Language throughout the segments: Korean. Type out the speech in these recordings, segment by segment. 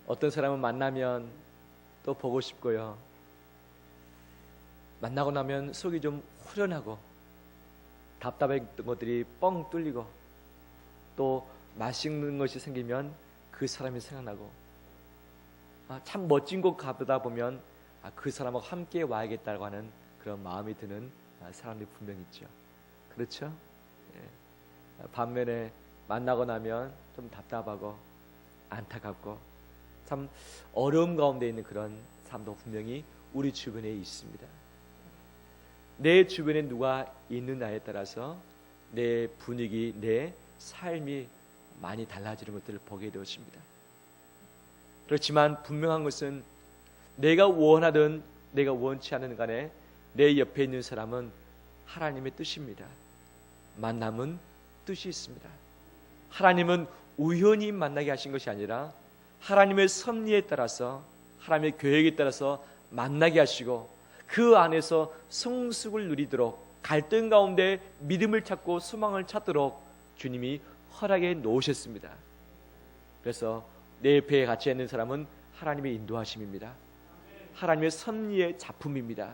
어떤 사람은 만나면 또 보고 싶고요. 만나고 나면 속이 좀 후련하고 답답했던 것들이 뻥 뚫리고 또 맛있는 것이 생기면 그 사람이 생각나고 참 멋진 곳 가보다 보면 그 사람하고 함께 와야겠다고 하는 그런 마음이 드는 사람들이 분명히 있죠. 그렇죠? 예. 반면에 만나고 나면 좀 답답하고 안타깝고 참 어려움 가운데 있는 그런 사람도 분명히 우리 주변에 있습니다. 내 주변에 누가 있느냐에 따라서 내 분위기, 내 삶이 많이 달라지는 것들을 보게 되었습니다. 그렇지만 분명한 것은 내가 원하든 내가 원치 않는 간에 내 옆에 있는 사람은 하나님의 뜻입니다. 만남은 뜻이 있습니다. 하나님은 우연히 만나게 하신 것이 아니라 하나님의 섭리에 따라서 하나님의 계획에 따라서 만나게 하시고 그 안에서 성숙을 누리도록 갈등 가운데 믿음을 찾고 소망을 찾도록 주님이 허락해 놓으셨습니다. 그래서 내 옆에 같이 있는 사람은 하나님의 인도하심입니다. 하나님의 섭리의 작품입니다.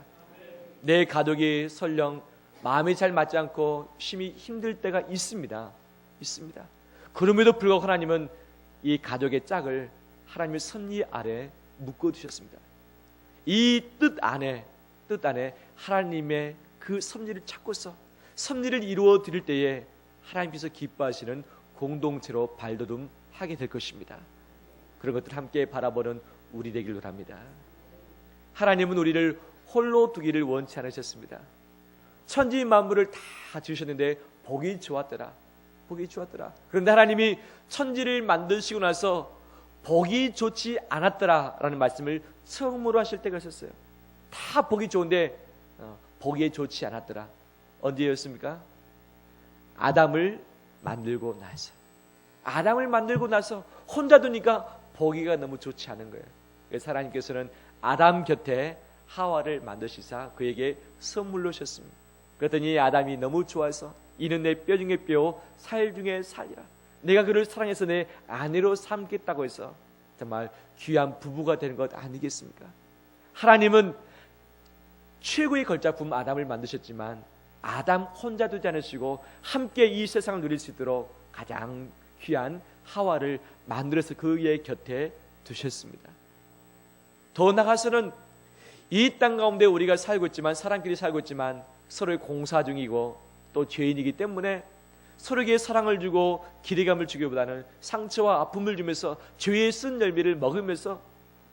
내 가족이 설령 마음이 잘 맞지 않고 심히 힘들 때가 있습니다. 그럼에도 불구하고 하나님은 이 가족의 짝을 하나님의 섭리 아래 묶어두셨습니다. 이 뜻 안에 하나님의 그 섭리를 찾고서 섭리를 이루어 드릴 때에 하나님께서 기뻐하시는 공동체로 발돋움하게 될 것입니다. 그런 것들을 함께 바라보는 우리 되기를 바랍니다. 하나님은 우리를 홀로 두기를 원치 않으셨습니다. 천지 만물을 다 지으셨는데 보기 좋았더라. 그런데 하나님이 천지를 만드시고 나서 보기 좋지 않았더라라는 말씀을 처음으로 하실 때가 있었어요. 다 보기 좋은데 보기에 좋지 않았더라. 언제였습니까? 아담을 만들고 나서 혼자 두니까 보기가 너무 좋지 않은 거예요. 그래서 하나님께서는 아담 곁에 하와를 만드시사 그에게 선물로 주셨습니다. 그랬더니 아담이 너무 좋아서 이는 내 뼈 중에 뼈, 살 중에 살이라. 내가 그를 사랑해서 내 아내로 삼겠다고 해서 정말 귀한 부부가 되는 것 아니겠습니까? 하나님은 최고의 걸작품 아담을 만드셨지만 아담 혼자 두지 않으시고 함께 이 세상을 누릴 수 있도록 가장 귀한 하와를 만들어서 그의 곁에 두셨습니다. 더 나아가서는 이 땅 가운데 우리가 살고 있지만 사람끼리 살고 있지만 서로의 공사 중이고 또 죄인이기 때문에 서로에게 사랑을 주고 기대감을 주기보다는 상처와 아픔을 주면서 죄의 쓴 열매를 먹으면서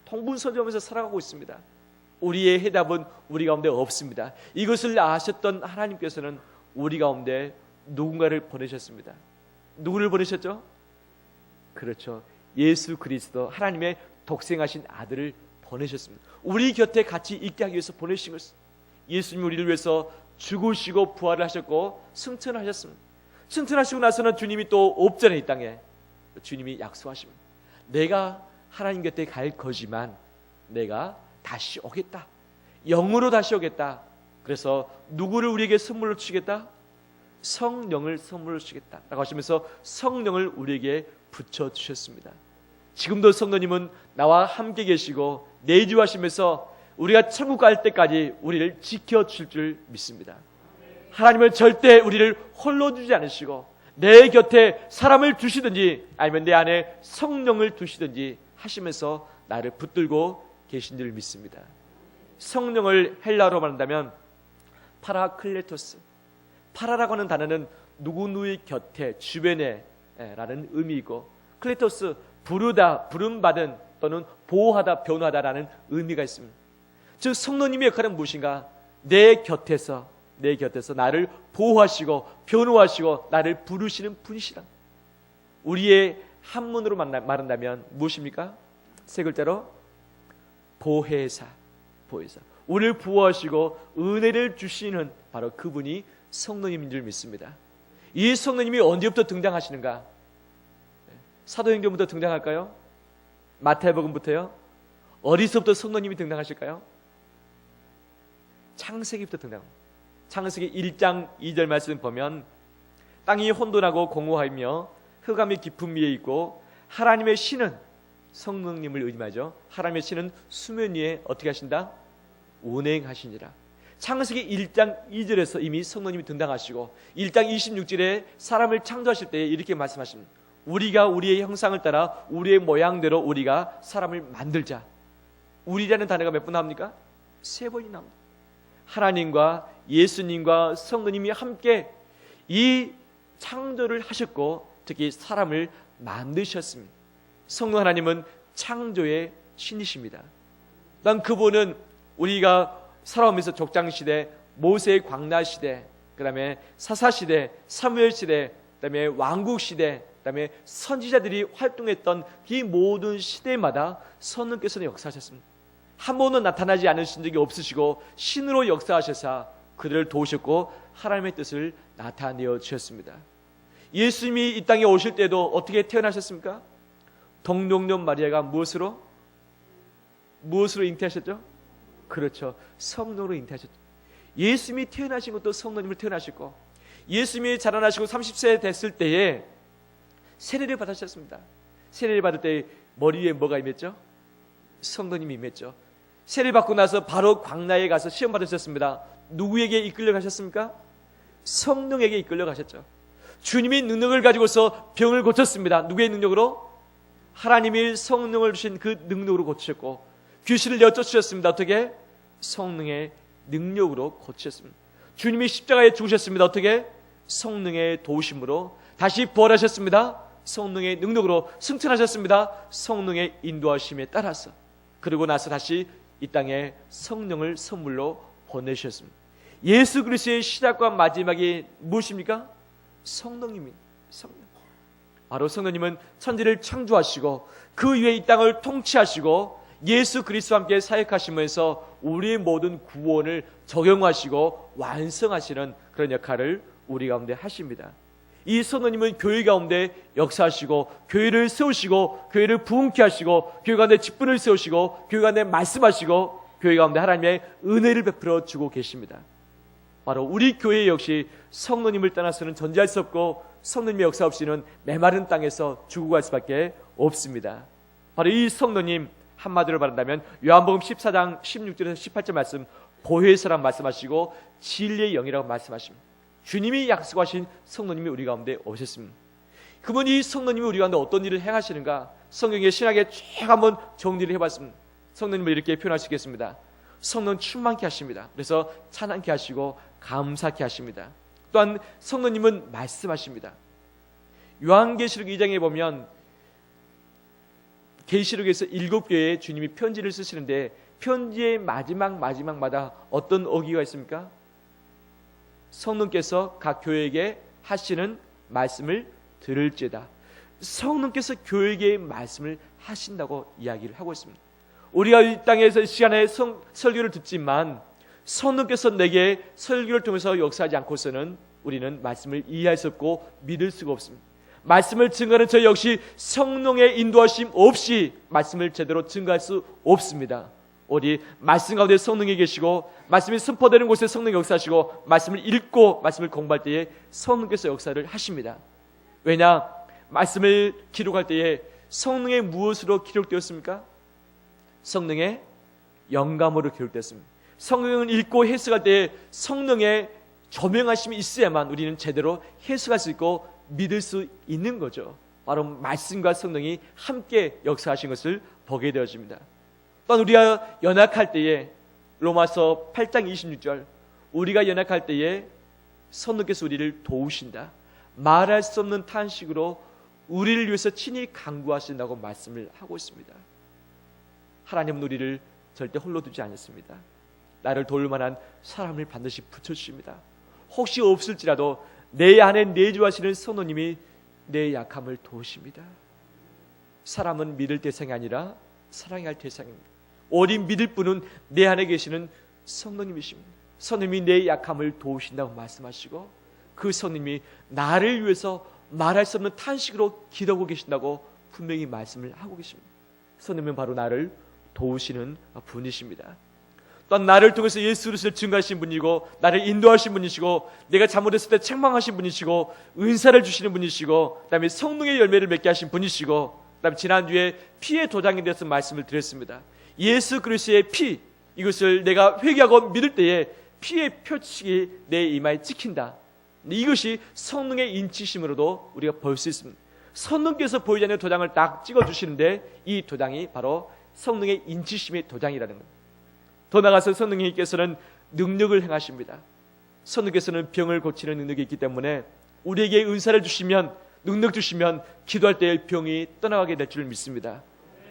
동분서주하면서 살아가고 있습니다. 우리의 해답은 우리 가운데 없습니다. 이것을 아셨던 하나님께서는 우리 가운데 누군가를 보내셨습니다. 누구를 보내셨죠? 그렇죠. 예수 그리스도 하나님의 독생하신 아들을 보내셨습니다. 우리 곁에 같이 있게 하기 위해서 보내신 것입니다. 예수님이 우리를 위해서 죽으시고 부활을 하셨고 승천하셨습니다. 승천하시고 나서는 주님이 또 옵전에 이 땅에 주님이 약속하십니다. 내가 하나님 곁에 갈 거지만 내가 다시 오겠다. 영으로 다시 오겠다. 그래서 누구를 우리에게 선물로 주시겠다? 성령을 선물로 주시겠다 라고 하시면서 성령을 우리에게 붙여주셨습니다. 지금도 성도님은 나와 함께 계시고 내주하시면서 우리가 천국 갈 때까지 우리를 지켜줄 줄 믿습니다. 하나님은 절대 우리를 홀로 두지 않으시고 내 곁에 사람을 두시든지 아니면 내 안에 성령을 두시든지 하시면서 나를 붙들고 계신 줄 믿습니다. 성령을 헬라어로 말한다면 파라클레토스, 파라라고 하는 단어는 누구누구의 곁에 주변에 라는 의미이고 클레토스 부르다, 부름받은 또는 보호하다, 변호하다라는 의미가 있습니다. 즉 성도님의 역할은 무엇인가? 내 곁에서 나를 보호하시고 변호하시고 나를 부르시는 분이시라. 우리의 한문으로 말한다면 무엇입니까? 세 글자로 보혜사. 우리를 보호하시고 은혜를 주시는 바로 그분이 성도님인 줄 믿습니다. 이 성도님이 언제부터 등장하시는가? 사도행전부터 등장할까요? 마태복음부터요? 어디서부터 성도님이 등장하실까요? 창세기부터 등장합니다. 창세기 1장 2절 말씀 보면 땅이 혼돈하고 공허하며 흑암이 깊은 위에 있고 하나님의 신은 성령님을 의미하죠. 하나님의 신은 수면 위에 어떻게 하신다? 운행하시니라. 창세기 1장 2절에서 이미 성령님이 등장하시고 1장 26절에 사람을 창조하실 때 이렇게 말씀하십니다. 우리가 우리의 형상을 따라 우리의 모양대로 우리가 사람을 만들자. 우리라는 단어가 몇 번 나옵니까? 3번이 나옵니다. 하나님과 예수님과 성령님이 함께 이 창조를 하셨고 특히 사람을 만드셨습니다. 성령 하나님은 창조의 신이십니다. 난 그분은 우리가 살아오면서 족장시대, 모세의 광야시대, 그 다음에 사사시대, 사무엘시대, 그 다음에 왕국시대, 그 다음에 선지자들이 활동했던 이 모든 시대마다 성령께서는 역사하셨습니다. 한 번은 나타나지 않으신 적이 없으시고 신으로 역사하셔서 그들을 도우셨고 하나님의 뜻을 나타내어 주셨습니다. 예수님이 이 땅에 오실 때도 어떻게 태어나셨습니까? 동정녀 마리아가 무엇으로 잉태하셨죠? 그렇죠. 성령으로 잉태하셨죠. 예수님이 태어나신 것도 성령님을 태어나셨고 예수님이 자라나시고 30세 됐을 때에 세례를 받으셨습니다. 세례를 받을 때 머리 위에 뭐가 임했죠? 성령님이 임했죠. 세례를 받고 나서 바로 광야에 가서 시험 받으셨습니다. 누구에게 이끌려 가셨습니까? 성령에게 이끌려 가셨죠. 주님이 능력을 가지고서 병을 고쳤습니다. 누구의 능력으로? 하나님이 성령을 주신 그 능력으로 고치셨고 귀신을 내쫓으셨습니다. 어떻게? 성령의 능력으로 고치셨습니다. 주님이 십자가에 죽으셨습니다. 어떻게? 성령의 도우심으로. 다시 부활하셨습니다. 성령의 능력으로 승천하셨습니다. 성령의 인도하심에 따라서. 그리고 나서 다시 이 땅에 성령을 선물로 보내주셨습니다. 예수 그리스도의 시작과 마지막이 무엇입니까? 성령님입니다. 성령. 바로 성령님은 천지를 창조하시고 그 위에 이 땅을 통치하시고 예수 그리스도와 함께 사역하시면서 우리의 모든 구원을 적용하시고 완성하시는 그런 역할을 우리 가운데 하십니다. 이 성령님은 교회 가운데 역사하시고 교회를 세우시고 교회를 부흥케 하시고 교회 가운데 직분을 세우시고 교회 가운데 말씀하시고 교회 가운데 하나님의 은혜를 베풀어 주고 계십니다. 바로 우리 교회 역시 성령님을 떠나서는 존재할 수 없고 성령님의 역사 없이는 메마른 땅에서 죽어갈 수밖에 없습니다. 바로 이 성령님 한마디로 말한다면 요한복음 14장 16절에서 18절 말씀 보혜사랑 말씀하시고 진리의 영이라고 말씀하십니다. 주님이 약속하신 성령님이 우리 가운데 오셨습니다. 그분이 성령님이 우리 가운데 어떤 일을 행하시는가 성경의 신학에 쭉 한번 정리를 해봤습니다. 성령님을 이렇게 표현할 수 있겠습니다. 성령 충만케 하십니다. 그래서 찬양케 하시고 감사케 하십니다. 또한 성령님은 말씀하십니다. 요한계시록 2장에 보면 계시록에서 7교회에 주님이 편지를 쓰시는데 편지의 마지막마다 어떤 어기가 있습니까? 성령께서 각 교회에게 하시는 말씀을 들을지어다. 성령께서 교회에게 말씀을 하신다고 이야기를 하고 있습니다. 우리가 이 땅에서 시간에 설교를 듣지만 성령께서 내게 설교를 통해서 역사하지 않고서는 우리는 말씀을 이해할 수 없고 믿을 수가 없습니다. 말씀을 증거하는 저 역시 성령의 인도하심 없이 말씀을 제대로 증거할 수 없습니다. 어디 말씀 가운데 성령이 계시고 말씀이 선포되는 곳에 성령이 역사하시고 말씀을 읽고 말씀을 공부할 때에 성령께서 역사를 하십니다. 왜냐? 말씀을 기록할 때에 성령의 무엇으로 기록되었습니까? 성령의 영감으로 기록되었습니다. 성경을 읽고 해석할 때에 성령의 조명하심이 있어야만 우리는 제대로 해석할 수 있고 믿을 수 있는 거죠. 바로 말씀과 성령이 함께 역사하신 것을 보게 되어집니다. 또한 우리가 연약할 때에 로마서 8장 26절 우리가 연약할 때에 성령께서 우리를 도우신다. 말할 수 없는 탄식으로 우리를 위해서 친히 간구하신다고 말씀을 하고 있습니다. 하나님은 우리를 절대 홀로 두지 않습니다. 나를 도울 만한 사람을 반드시 붙여주십니다. 혹시 없을지라도 내 안에 내주하시는 성령님이 내 약함을 도우십니다. 사람은 믿을 대상이 아니라 사랑해야 할 대상입니다. 오직 믿을 분은 내 안에 계시는 성령님이십니다. 성령님이 내 약함을 도우신다고 말씀하시고 그 성령님이 나를 위해서 말할 수 없는 탄식으로 기도하고 계신다고 분명히 말씀을 하고 계십니다. 성령님은 바로 나를 도우시는 분이십니다. 또한 나를 통해서 예수 그리스도를 증거하신 분이고 나를 인도하신 분이시고 내가 잘못했을 때 책망하신 분이시고 은사를 주시는 분이시고 그다음에 성령의 열매를 맺게 하신 분이시고 그다음 지난주에 피의 도장에 대해서 말씀을 드렸습니다. 예수 그리스도의 피, 이것을 내가 회개하고 믿을 때에 피의 표식이 내 이마에 찍힌다. 이것이 성령의 인치심으로도 우리가 볼 수 있습니다. 성령께서 보이지 않는 도장을 딱 찍어주시는데 이 도장이 바로 성령의 인치심의 도장이라는 겁니다. 더 나아가서 성령님께서는 능력을 행하십니다. 성령께서는 병을 고치는 능력이 있기 때문에 우리에게 은사를 주시면, 능력 주시면 기도할 때 병이 떠나가게 될 줄 믿습니다.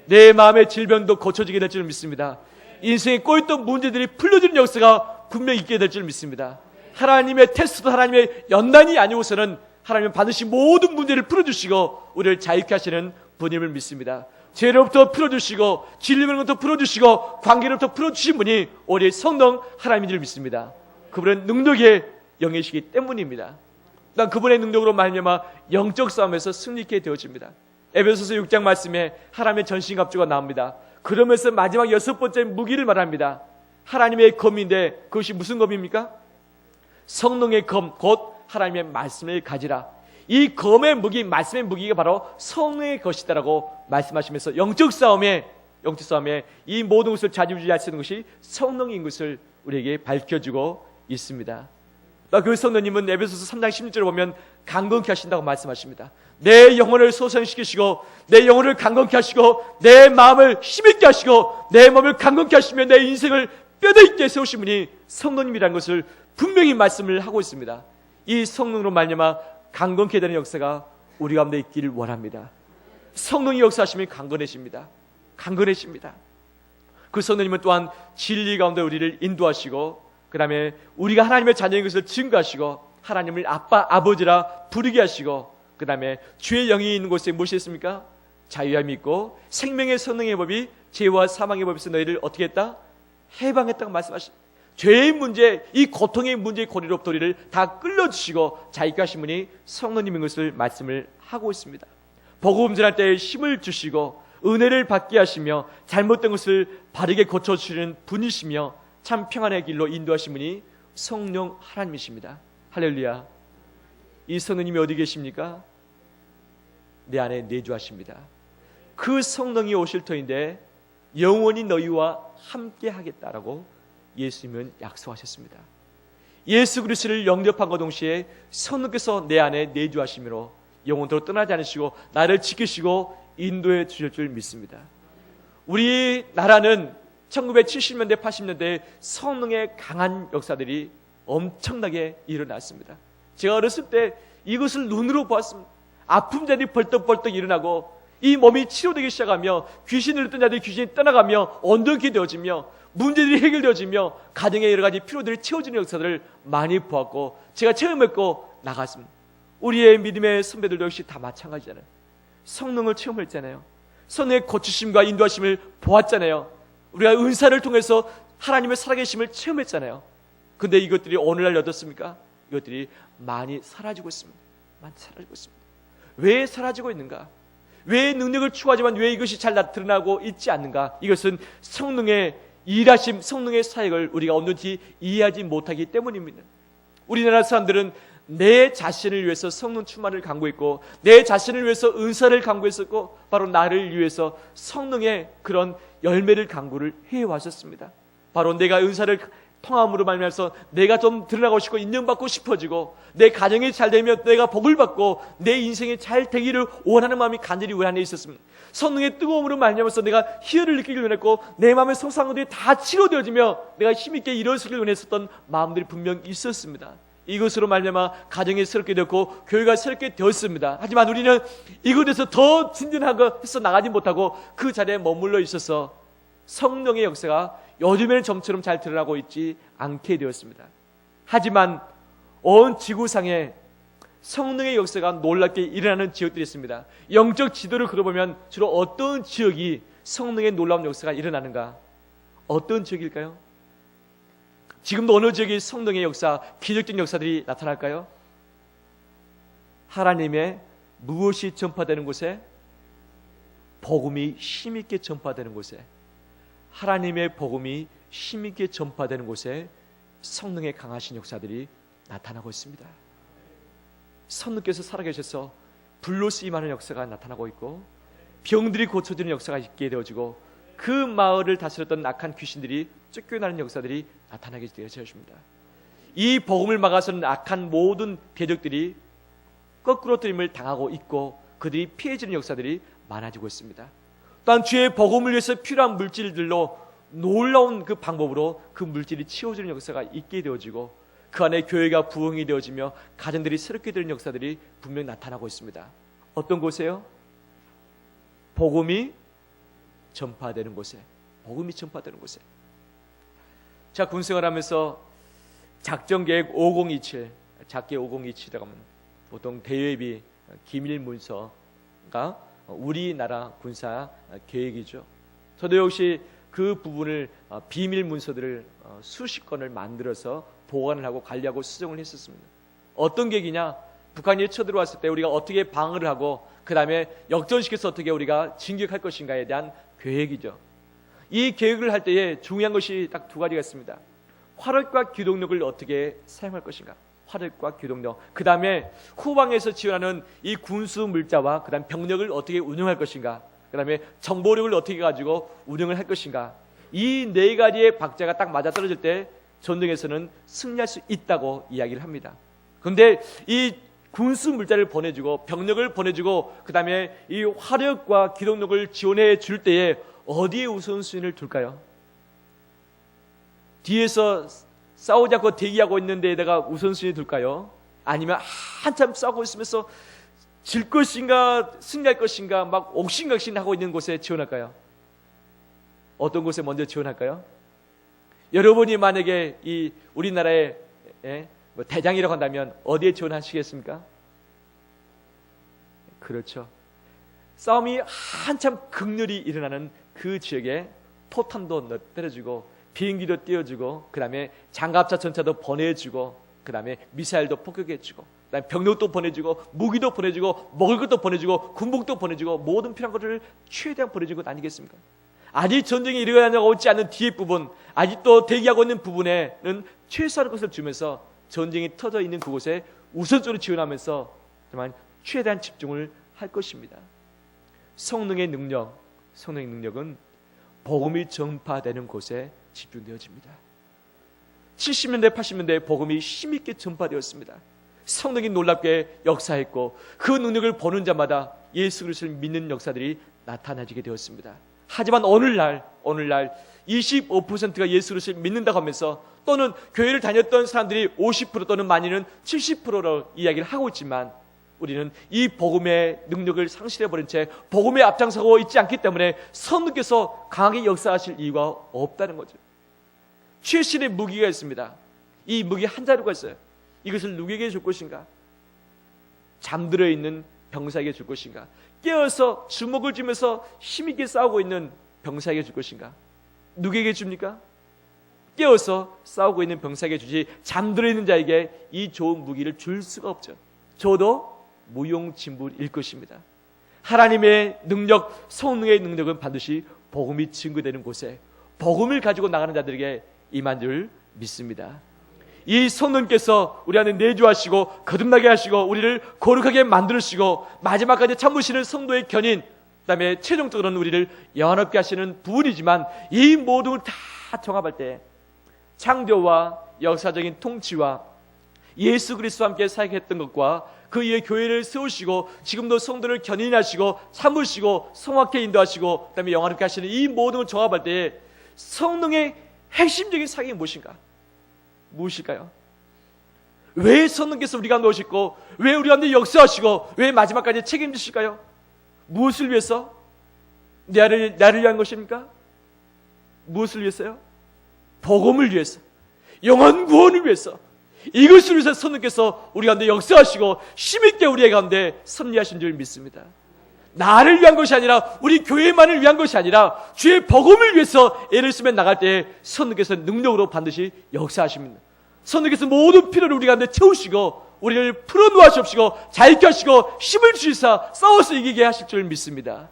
내 마음의 질병도 고쳐지게 될 줄 믿습니다. 인생에 꼬였던 문제들이 풀려지는 역사가 분명히 있게 될 줄 믿습니다. 하나님의 테스트도 하나님의 연단이 아니고서는 하나님은 반드시 모든 문제를 풀어주시고 우리를 자유케 하시는 분임을 믿습니다. 죄로부터 풀어주시고 진리로부터 풀어주시고 관계로부터 풀어주신 분이 우리 성령 하나님인 줄 믿습니다. 그분은 능력의 영이시기 때문입니다. 난 그분의 능력으로 말미암아 영적 싸움에서 승리케 되어집니다. 에베소서 6장 말씀에 하나님의 전신갑주가 나옵니다. 그러면서 마지막 6번째 무기를 말합니다. 하나님의 검인데 그것이 무슨 검입니까? 성령의 검, 곧 하나님의 말씀을 가지라. 이 검의 무기, 말씀의 무기가 바로 성령의 것이다라고 말씀하시면서 영적 싸움에 이 모든 것을 좌지우지할 수 있는 것이 성령인 것을 우리에게 밝혀주고 있습니다. 그 성령님은 에베소서 3장 16절에 보면 강건케 하신다고 말씀하십니다. 내 영혼을 소생시키시고 내 영혼을 강건케 하시고 내 마음을 힘있게 하시고 내 몸을 강건케 하시며 내 인생을 뼈대 있게 세우신 분이 성령님이라는 것을 분명히 말씀을 하고 있습니다. 이 성령으로 말미암아 강건케 되는 역사가 우리 가운데 있기를 원합니다. 성령이 역사하시면 강건해집니다. 그 성령님은 또한 진리 가운데 우리를 인도하시고 그 다음에 우리가 하나님의 자녀인 것을 증거하시고 하나님을 아빠, 아버지라 부르게 하시고 그 다음에 주의 영이 있는 곳에 무엇이 있습니까? 자유함이 있고 생명의 성령의 법이 죄와 사망의 법에서 너희를 어떻게 했다? 해방했다고 말씀하십니다. 죄의 문제, 이 고통의 문제의 고리로부터 우리를 다 끌어주시고 자유케 하신 분이 성령님인 것을 말씀을 하고 있습니다. 복음 전할 때 힘을 주시고 은혜를 받게 하시며 잘못된 것을 바르게 고쳐주시는 분이시며 참 평안의 길로 인도하신 분이 성령 하나님이십니다. 할렐루야. 이 성령님이 어디 계십니까? 내 안에 내주하십니다. 그 성령이 오실 터인데 영원히 너희와 함께 하겠다라고 예수님은 약속하셨습니다. 예수 그리스도를 영접함과 동시에 성령께서 내 안에 내주하심으로 영원토록 떠나지 않으시고 나를 지키시고 인도해 주실 줄 믿습니다. 우리 나라는 1970년대 80년대에 성령의 강한 역사들이 엄청나게 일어났습니다. 제가 어렸을 때 이것을 눈으로 보았습니다. 아픈 자들이 벌떡벌떡 일어나고 이 몸이 치료되기 시작하며 귀신을 들었던 자들이 귀신이 떠나가며 온전케 되어지며 문제들이 해결되어지며 가정의 여러 가지 필요들이 채워지는 역사들을 많이 보았고 제가 체험했고 나갔습니다. 우리의 믿음의 선배들도 역시 다 마찬가지잖아요. 성령을 체험했잖아요. 성령의 고치심과 인도하심을 보았잖아요. 우리가 은사를 통해서 하나님의 살아계심을 체험했잖아요. 근데 이것들이 오늘날 어떻습니까? 이것들이 많이 사라지고 있습니다. 왜 사라지고 있는가? 왜 능력을 추구하지만 왜 이것이 잘 드러나고 있지 않는가? 이것은 성령의 일하심, 성령의 사역을 우리가 온전히 이해하지 못하기 때문입니다. 우리나라 사람들은 내 자신을 위해서 성령 충만을 강구했고 내 자신을 위해서 은사를 강구했었고 바로 나를 위해서 성령의 그런 열매를 강구를 해왔었습니다. 바로 내가 은사를 통함으로 말미암아서 내가 좀 드러나고 싶고 인정받고 싶어지고 내 가정이 잘 되면 내가 복을 받고 내 인생이 잘 되기를 원하는 마음이 간절히 우리 안에 있었습니다. 성령의 뜨거움으로 말미암아서 내가 희열을 느끼길 원했고 내 마음의 속상함들이 다 치료되어지며 내가 힘있게 일어서길 원했었던 마음들이 분명 있었습니다. 이것으로 말미암아 가정이 새롭게 되었고 교회가 새롭게 되었습니다. 하지만 우리는 이곳에서 더 진전하고 해서 나가지 못하고 그 자리에 머물러 있어서 성령의 역사가 요즘에는 점처럼 잘 드러나고 있지 않게 되었습니다. 하지만 온 지구상에 성령의 역사가 놀랍게 일어나는 지역들이 있습니다. 영적 지도를 그려보면 주로 어떤 지역이 성령의 놀라운 역사가 일어나는가? 어떤 지역일까요? 지금도 어느 지역에 성령의 역사, 기적적인 역사들이 나타날까요? 하나님의 무엇이 전파되는 곳에? 복음이 힘있게 전파되는 곳에, 하나님의 복음이 힘있게 전파되는 곳에 성령의 강하신 역사들이 나타나고 있습니다. 성령께서 살아계셔서 불로 쓰임하는 역사가 나타나고 있고 병들이 고쳐지는 역사가 있게 되어지고 그 마을을 다스렸던 악한 귀신들이 쫓겨나는 역사들이 나타나게 되어집니다. 이 복음을 막아서는 악한 모든 대적들이 거꾸로뜨림을 당하고 있고 그들이 피해지는 역사들이 많아지고 있습니다. 또한 주의 복음을 위해서 필요한 물질들로 놀라운 그 방법으로 그 물질이 치워지는 역사가 있게 되어지고 그 안에 교회가 부흥이 되어지며 가정들이 새롭게 되는 역사들이 분명히 나타나고 있습니다. 어떤 곳에요? 복음이 전파되는 곳에. 복음이 전파되는 곳에. 자, 군생활 하면서 작전계획 5027, 작계 5027이라고 하면 보통 대외비 기밀 문서가 우리나라 군사 계획이죠. 저도 역시 그 부분을 비밀 문서들을 수십 건을 만들어서 보관을 하고 관리하고 수정을 했었습니다. 어떤 계획이냐? 북한이 쳐들어왔을 때 우리가 어떻게 방어를 하고 그 다음에 역전시켜서 어떻게 우리가 진격할 것인가에 대한 계획이죠. 이 계획을 할 때에 중요한 것이 딱 두 가지가 있습니다. 화력과 기동력을 어떻게 사용할 것인가. 화력과 기동력. 그 다음에 후방에서 지원하는 이 군수 물자와 그 다음 병력을 어떻게 운영할 것인가. 그 다음에 정보력을 어떻게 가지고 운영을 할 것인가. 이 네 가지의 박자가 딱 맞아떨어질 때 전쟁에서는 승리할 수 있다고 이야기를 합니다. 그런데 이 군수 물자를 보내주고 병력을 보내주고 그 다음에 이 화력과 기동력을 지원해 줄 때에 어디에 우선순위를 둘까요? 뒤에서 싸우지 않고 대기하고 있는 데에다가 우선순위 둘까요? 아니면 한참 싸우고 있으면서 질 것인가 승리할 것인가 막 옥신각신하고 있는 곳에 지원할까요? 어떤 곳에 먼저 지원할까요? 여러분이 만약에 이 우리나라의 뭐 대장이라고 한다면 어디에 지원하시겠습니까? 그렇죠. 싸움이 한참 극렬히 일어나는 그 지역에 포탄도 때려주고 비행기도 띄워주고 그 다음에 장갑차 전차도 보내주고 그 다음에 미사일도 폭격해주고 그 다음에 병력도 보내주고 무기도 보내주고 먹을 것도 보내주고 군복도 보내주고 모든 필요한 것을 최대한 보내주고 아니겠습니까? 아직 전쟁이 일어나고 있지 않은 뒤에 부분, 아직도 대기하고 있는 부분에는 최소한의 것을 주면서 전쟁이 터져 있는 그곳에 우선적으로 지원하면서 정말 최대한 집중을 할 것입니다. 성령의 능력은 복음이 전파되는 곳에 집중되어집니다. 70년대, 80년대에 복음이 힘있게 전파되었습니다. 성령이 놀랍게 역사했고 그 능력을 보는 자마다 예수 그리스도를 믿는 역사들이 나타나지게 되었습니다. 하지만 오늘날 25%가 예수 그리스도를 믿는다고 하면서 또는 교회를 다녔던 사람들이 50% 또는 많이는 70%로 이야기를 하고 있지만 우리는 이 복음의 능력을 상실해버린 채 복음에 앞장서고 있지 않기 때문에 성령께서 강하게 역사하실 이유가 없다는 거죠. 최신의 무기가 있습니다. 이 무기 한 자루가 있어요. 이것을 누구에게 줄 것인가? 잠들어 있는 병사에게 줄 것인가? 깨어서 주먹을 쥐면서 힘있게 싸우고 있는 병사에게 줄 것인가? 누구에게 줍니까? 깨어서 싸우고 있는 병사에게 주지 잠들어 있는 자에게 이 좋은 무기를 줄 수가 없죠. 저도 무용진물일 것입니다. 하나님의 능력, 성령의 능력은 반드시 복음이 증거되는 곳에 복음을 가지고 나가는 자들에게 임한 줄 믿습니다. 이 성령께서 우리 안에 내주하시고 거듭나게 하시고 우리를 거룩하게 만드시고 마지막까지 참으시는 성도의 견인, 그 다음에 최종적으로는 우리를 영원롭게 하시는 부분이지만 이 모든 걸 다 종합할 때 창조와 역사적인 통치와 예수 그리스도와 함께 사역했던 것과 그 이후에 교회를 세우시고 지금도 성도를 견인하시고 참으시고 성악케 인도하시고 그 다음에 영원롭게 하시는 이 모든 걸 종합할 때 성령의 핵심적인 사역이 무엇인가? 무엇일까요? 왜 성령께서 우리가 넣으시고 왜 우리 가운데 역사하시고 왜 마지막까지 책임지실까요? 무엇을 위해서? 나를 위한 것입니까? 무엇을 위해서요? 복음을 위해서, 영원 구원을 위해서, 이것을 위해서 성령께서 우리 가운데 역사하시고 힘있게 우리 가운데 섭리하신 줄 믿습니다. 나를 위한 것이 아니라 우리 교회만을 위한 것이 아니라 주의 복음을 위해서 애를 쓰며 나갈 때에 성령께서 능력으로 반드시 역사하십니다. 성령께서 모든 필요를 우리 가운데 채우시고 우리를 풀어놓으시옵시고 자유케 하시고 힘을 주시사 싸워서 이기게 하실 줄 믿습니다.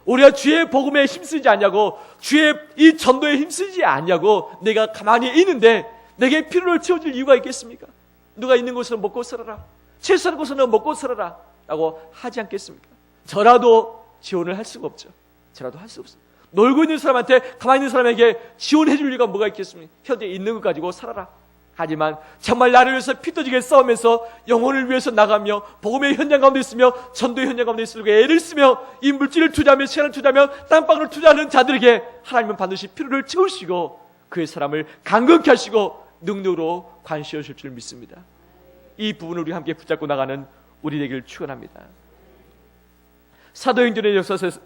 우리가 주의 복음에 힘쓰지 않냐고, 주의 이 전도에 힘쓰지 않냐고 내가 가만히 있는데 내게 필요를 채워줄 이유가 있겠습니까? 누가 있는 곳으로 먹고 살아라, 채소하는 곳으로 먹고 살아라 라고 하지 않겠습니까? 저라도 지원을 할 수가 없죠. 저라도 할 수 없어요. 놀고 있는 사람한테, 가만히 있는 사람에게 지원해 줄 리가 뭐가 있겠습니까? 현재 있는 것 가지고 살아라. 하지만 정말 나를 위해서 피 터지게 싸우면서 영혼을 위해서 나가며 복음의 현장 가운데 있으며 전도의 현장 가운데 있으려고 애를 쓰며 이 물질을 투자하며 시간을 투자하며 땀방울을 투자하는 자들에게 하나님은 반드시 필요를 채우시고 그의 사람을 강건케 하시고 능력으로 관시하실 줄 믿습니다. 이 부분을 우리 함께 붙잡고 나가는 우리 되기를 축원합니다. 사도행전의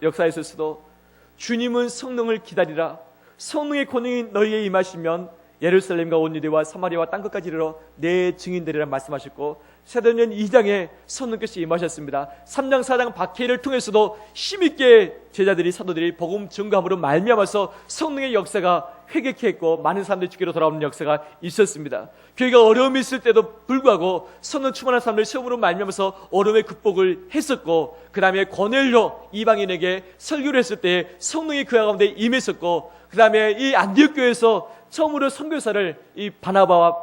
역사에서도 주님은 성령을 기다리라, 성령의 권능이 너희에 임하시면 예루살렘과 온 유대와 사마리아와 땅끝까지 이르러 내 증인되리라 말씀하셨고, 사도행전 2장에 성령께서 임하셨습니다. 3장 4장 박해를 통해서도 힘있게 제자들이, 사도들이 복음 증거함으로 말미암아서 성령의 역사가 회개케 했고 많은 사람들이 주께로 돌아오는 역사가 있었습니다. 교회가 어려움이 있을 때도 불구하고 성령 충만한 사람들이 시험으로 말미암아서 어려움의 극복을 했었고, 그 다음에 고넬료 이방인에게 설교를 했을 때 성령이 그 가운데 임했었고, 그 다음에 이 안디옥 교회에서 처음으로 선교사를 이 바나바와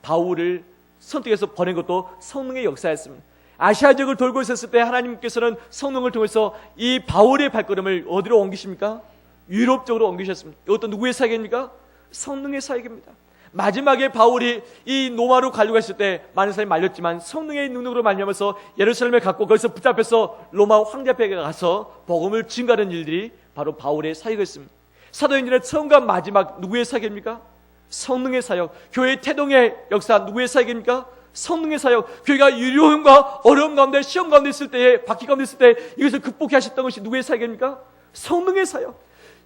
바울을 선택해서 보낸 것도 성령의 역사였습니다. 아시아 지역을 돌고 있었을 때 하나님께서는 성령을 통해서 이 바울의 발걸음을 어디로 옮기십니까? 유럽 쪽으로 옮기셨습니다. 이것도 누구의 사역입니까? 성령의 사역입니다. 마지막에 바울이 이 로마로 가려고 했을 때 많은 사람이 말렸지만 성령의 능력으로 말미암아서 예루살렘에 갔고 거기서 붙잡혀서 로마 황제 앞에 가서 복음을 증거하는 일들이 바로 바울의 사역이었습니다. 사도행전의 처음과 마지막 누구의 사역입니까? 성령의 사역. 교회의 태동의 역사 누구의 사역입니까? 성령의 사역. 교회가 유료함과 어려움 가운데, 시험 가운데 있을 때에, 박해 가운데 있을 때 이것을 극복해 하셨던 것이 누구의 사역입니까? 성령의 사역.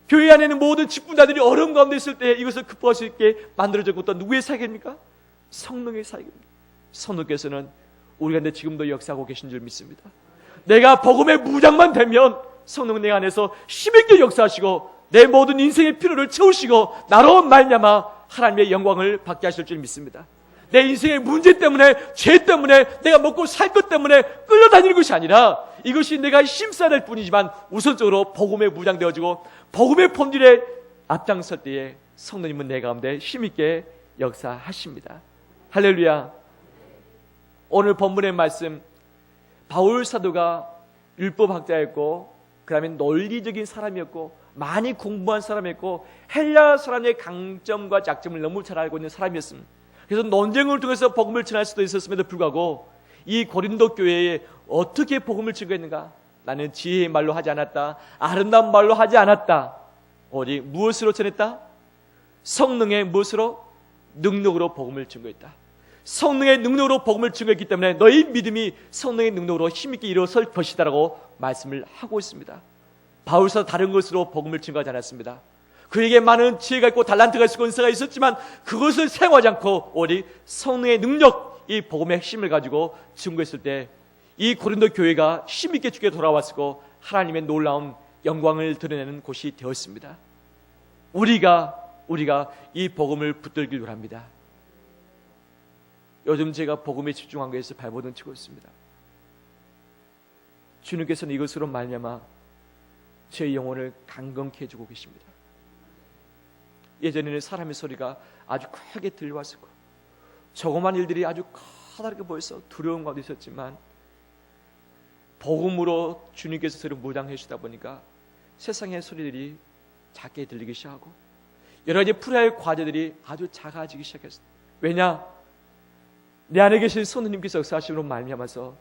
교회 안에 있는 모든 직분자들이 어려움 가운데 있을 때 이것을 극복할 수 있게 만들어졌고 또 누구의 사역입니까? 성령의 사역입니다. 성령께서는 우리 가운데 지금도 역사하고 계신 줄 믿습니다. 내가 복음의 무장만 되면 성령은 내 안에서 힘있게 역사하시고 내 모든 인생의 필요를 채우시고 나로 말미암아 하나님의 영광을 받게 하실 줄 믿습니다. 내 인생의 문제 때문에, 죄 때문에, 내가 먹고 살 것 때문에 끌려다니는 것이 아니라 이것이 내가 힘써야 될 뿐이지만 우선적으로 복음에 무장되어지고 복음의 본질에 앞장설 때에 성령님은 내 가운데 힘있게 역사하십니다. 할렐루야. 오늘 본문의 말씀, 바울 사도가 율법학자였고 그 다음에 논리적인 사람이었고 많이 공부한 사람이었고 헬라 사람의 강점과 약점을 너무 잘 알고 있는 사람이었습니다. 그래서 논쟁을 통해서 복음을 전할 수도 있었음에도 불구하고 이 고린도 교회에 어떻게 복음을 증거했는가? 나는 지혜의 말로 하지 않았다, 아름다운 말로 하지 않았다. 오직 무엇으로 전했다? 성령의 무엇으로? 능력으로 복음을 증거했다. 성령의 능력으로 복음을 증거했기 때문에 너희 믿음이 성령의 능력으로 힘있게 일어설 것이다라고 말씀을 하고 있습니다. 바울서 다른 것으로 복음을 증거하지 않았습니다. 그에게 많은 지혜가 있고 달란트가 있고 은사가 있었지만 그것을 사용하지 않고 오직 성령의 능력, 이 복음의 핵심을 가지고 증거했을 때 이 고린도 교회가 힘있게 주께 돌아왔고 하나님의 놀라운 영광을 드러내는 곳이 되었습니다. 우리가 이 복음을 붙들길 원합니다. 요즘 제가 복음에 집중한 것에서 발버둥 치고 있습니다. 주님께서는 이것으로 말미암아 제 영혼을 강건케 해주고 계십니다. 예전에는 사람의 소리가 아주 크게 들려왔었고 조그만 일들이 아주 커다랗게 보여서 두려운 가운데 있었지만 복음으로 주님께서 저를 무장해 주시다 보니까 세상의 소리들이 작게 들리기 시작하고 여러 가지 풀어야 할 과제들이 아주 작아지기 시작했어요. 왜냐? 내 안에 계신 성령님께서 역사하심으로 말미암아서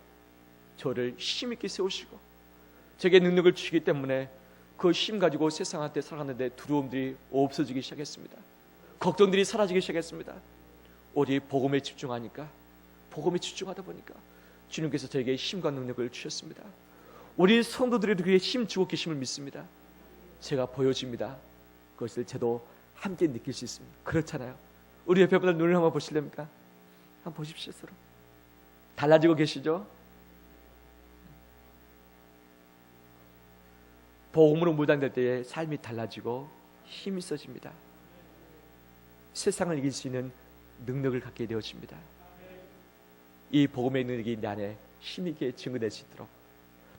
저를 힘있게 세우시고 제게 능력을 주시기 때문에 그 힘 가지고 세상한테 살아가는데 두려움들이 없어지기 시작했습니다. 걱정들이 사라지기 시작했습니다. 오직 복음에 집중하니까, 복음에 집중하다 보니까 주님께서 저에게 힘과 능력을 주셨습니다. 우리 성도들에도 그에 힘 주고 계심을 믿습니다. 제가 보여집니다. 그것을 저도 함께 느낄 수 있습니다. 그렇잖아요. 우리 옆에 분들 눈을 한번 보실랍니까? 한번 보십시오. 서로 달라지고 계시죠? 복음으로 무장될 때에 삶이 달라지고 힘이 있어집니다. 세상을 이길 수 있는 능력을 갖게 되어집니다. 이 복음의 능력이 내 안에 힘있게 증거될 수 있도록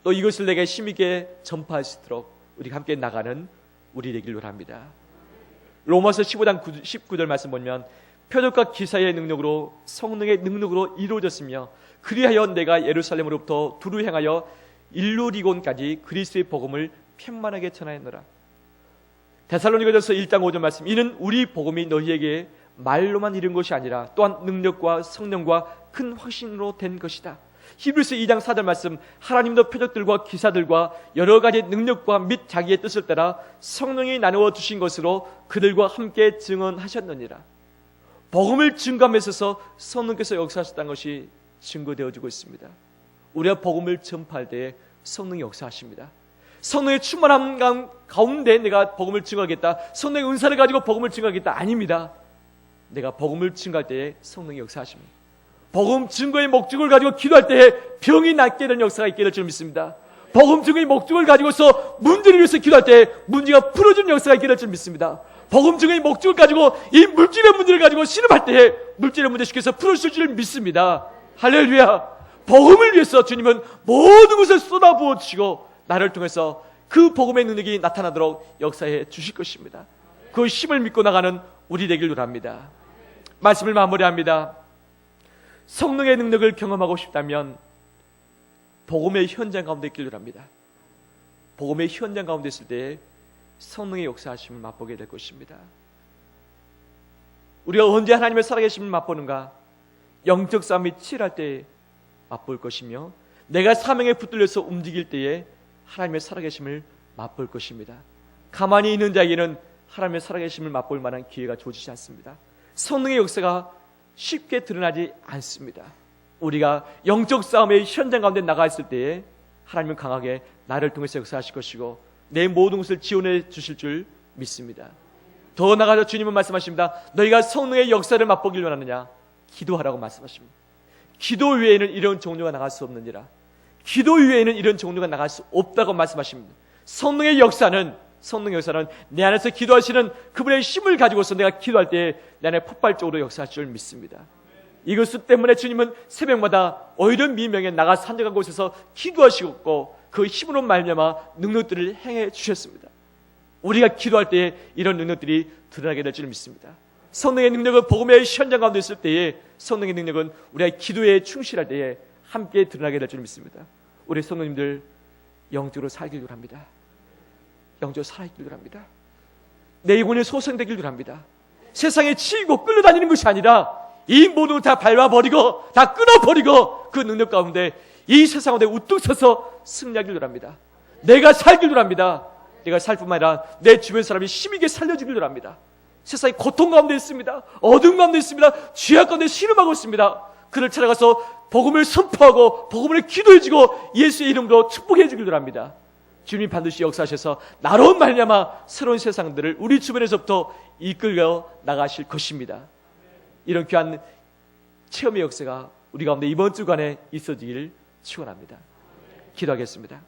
또 이것을 내게 힘있게 전파할 수 있도록 우리가 함께 나가는 우리 되길 원합니다. 로마서 15장 19절 말씀 보면 표적과 기사의 능력으로 성령의 능력으로 이루어졌으며 그리하여 내가 예루살렘으로부터 두루 향하여 일루리곤까지 그리스도의 복음을 편만하게 전하였노라. 데살로니가전서 1장 5절 말씀, 이는 우리 복음이 너희에게 말로만 이른 것이 아니라 또한 능력과 성령과 큰 확신으로 된 것이다. 히브리서 2장 4절 말씀, 하나님도 표적들과 기사들과 여러 가지 능력과 및 자기의 뜻을 따라 성령이 나누어 주신 것으로 그들과 함께 증언하셨느니라. 복음을 증거함에 있어서 성령께서 역사하셨다는 것이 증거되어지고 있습니다. 우리가 복음을 전파할 때에 성령이 역사하십니다. 성령의 충만함 가운데 내가 복음을 증거하겠다, 성령의 은사를 가지고 복음을 증거하겠다, 아닙니다. 내가 복음을 증거할 때에 성령이 역사하십니다. 복음 증거의 목적을 가지고 기도할 때에 병이 낫게 되는 역사가 있게 될 줄 믿습니다. 복음 증거의 목적을 가지고서 문제를 위해서 기도할 때 문제가 풀어지는 역사가 있게 될 줄 믿습니다. 복음 증거의 목적을 가지고 이 물질의 문제를 가지고 신음할 때에 물질의 문제 시켜서 풀어줄 줄 믿습니다. 할렐루야. 복음을 위해서 주님은 모든 것을 쏟아부어 주시고 나를 통해서 그 복음의 능력이 나타나도록 역사해 주실 것입니다. 그 힘을 믿고 나가는 우리 되길 원합니다. 말씀을 마무리합니다. 성령의 능력을 경험하고 싶다면 복음의 현장 가운데 있길 원합니다. 복음의 현장 가운데 있을 때 성령의 역사하심을 맛보게 될 것입니다. 우리가 언제 하나님의 살아계심을 맛보는가? 영적 싸움이 치열할 때 맛볼 것이며 내가 사명에 붙들려서 움직일 때에 하나님의 살아계심을 맛볼 것입니다. 가만히 있는 자에게는 하나님의 살아계심을 맛볼 만한 기회가 주어지지 않습니다. 성령의 역사가 쉽게 드러나지 않습니다. 우리가 영적 싸움의 현장 가운데 나가 있을 때에 하나님은 강하게 나를 통해서 역사하실 것이고 내 모든 것을 지원해 주실 줄 믿습니다. 더 나아가서 주님은 말씀하십니다. 너희가 성령의 역사를 맛보길 원하느냐? 기도하라고 말씀하십니다. 기도 외에는 이런 종류가 나갈 수 없느니라. 기도 외에는 이런 종류가 나갈 수 없다고 말씀하십니다. 성령의 역사는 내 안에서 기도하시는 그분의 힘을 가지고서 내가 기도할 때 내 안에 폭발적으로 역사하실 줄 믿습니다. 이것 때문에 주님은 새벽마다 어이른 미명에 나가 산적한 곳에서 기도하시고 그 힘으로 말미암아 능력들을 행해 주셨습니다. 우리가 기도할 때에 이런 능력들이 드러나게 될 줄 믿습니다. 성령의 능력은 복음의 현장 가운데 있을 때에 성령의 능력은 우리가 기도에 충실할 때에 함께 드러나게 될 줄 믿습니다. 우리 성도님들 영적으로 살기를 합니다. 영적으로 살아있기를 합니다. 내 영혼이 소생되기를 합니다. 세상에 치이고 끌려다니는 것이 아니라 이 모든 걸 다 밟아버리고 다 끊어버리고 그 능력 가운데 이 세상 가운데 우뚝 서서 승리하기를 합니다. 내가 살기를 합니다. 내가 살 뿐만 아니라 내 주변 사람이 힘있게 살려주기를 합니다. 세상이 고통 가운데 있습니다. 어둠 가운데 있습니다. 죄악 가운데 신음하고 있습니다. 그를 찾아가서 복음을 선포하고 복음을 기도해주고 예수의 이름으로 축복해주기를 합니다. 주님이 반드시 역사하셔서 나로 말미암아 새로운 세상들을 우리 주변에서부터 이끌어 나가실 것입니다. 이런 귀한 체험의 역사가 우리 가운데 이번 주간에 있어지기를 축원합니다. 기도하겠습니다.